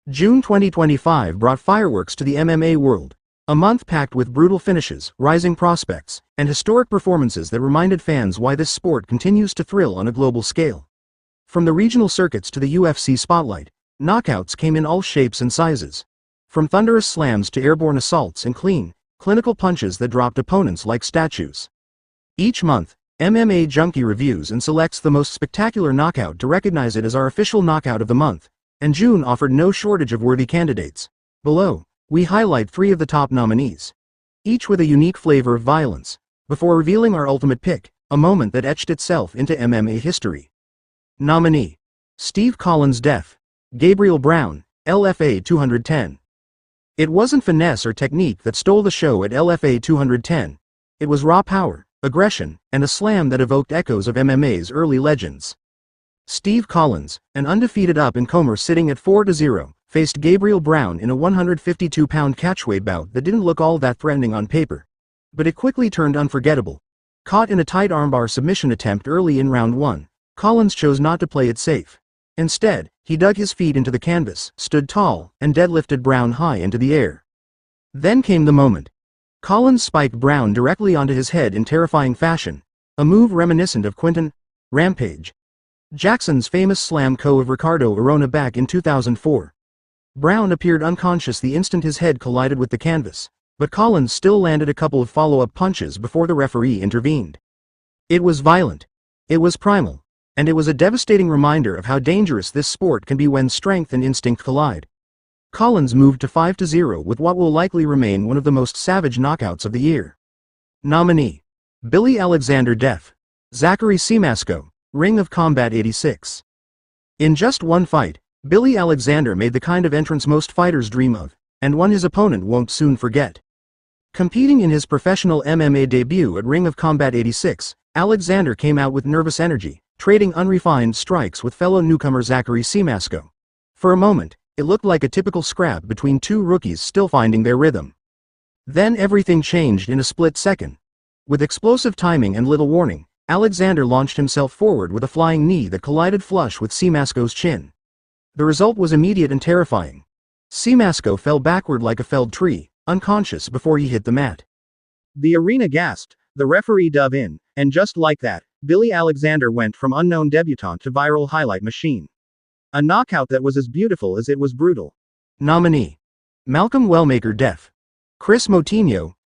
June 2025 brought fireworks to the MMA world. A month packed with brutal finishes, rising prospects, and historic performances that reminded fans why this sport continues to thrill on a global scale. From the regional circuits to the UFC spotlight, knockouts came in all shapes and sizes. From thunderous slams to airborne assaults and clean, clinical punches that dropped opponents like statues. Each month, MMA Junkie reviews and selects the most spectacular knockout to recognize it as our official knockout of the month, and June offered no shortage of worthy candidates. Below, we highlight 3 of the top nominees, each with a unique flavor of violence, before revealing our ultimate pick, a moment that etched itself into MMA history. Nominee: Steve Collins' death. Gabriel Brown, LFA 210. It wasn't finesse or technique that stole the show at LFA 210. It was raw power, aggression, and a slam that evoked echoes of MMA's early legends. Steve Collins, an undefeated up-and-comer sitting at 4-0, faced Gabriel Brown in a 152-pound catchweight bout that didn't look all that threatening on paper. But it quickly turned unforgettable. Caught in a tight armbar submission attempt early in round 1, Collins chose not to play it safe. Instead, he dug his feet into the canvas, stood tall, and deadlifted Brown high into the air. Then came the moment. Collins spiked Brown directly onto his head in terrifying fashion, a move reminiscent of Quinton Rampage Jackson's famous slam of Ricardo Arona back in 2004. Brown appeared unconscious the instant his head collided with the canvas, but Collins still landed a couple of follow-up punches before the referee intervened. It was violent. It was primal. And it was a devastating reminder of how dangerous this sport can be when strength and instinct collide. Collins moved to 5-0 with what will likely remain one of the most savage knockouts of the year. Nominee: Billy Alexander death. Zachary Simasko, Ring of Combat 86. In just one fight, Billy Alexander made the kind of entrance most fighters dream of, and one his opponent won't soon forget. Competing in his professional MMA debut at Ring of Combat 86, Alexander came out with nervous energy, trading unrefined strikes with fellow newcomer Zachary Simasko. For a moment, it looked like a typical scrap between 2 rookies still finding their rhythm. Then everything changed in a split second. With explosive timing and little warning, Alexander launched himself forward with a flying knee that collided flush with Simasko's chin. The result was immediate and terrifying. Simasko fell backward like a felled tree, unconscious before he hit the mat. The arena gasped, the referee dove in, and just like that, Billy Alexander went from unknown debutante to viral highlight machine. A knockout that was as beautiful as it was brutal. Nominee: Malcolm Wellmaker death. Chris Moutinho,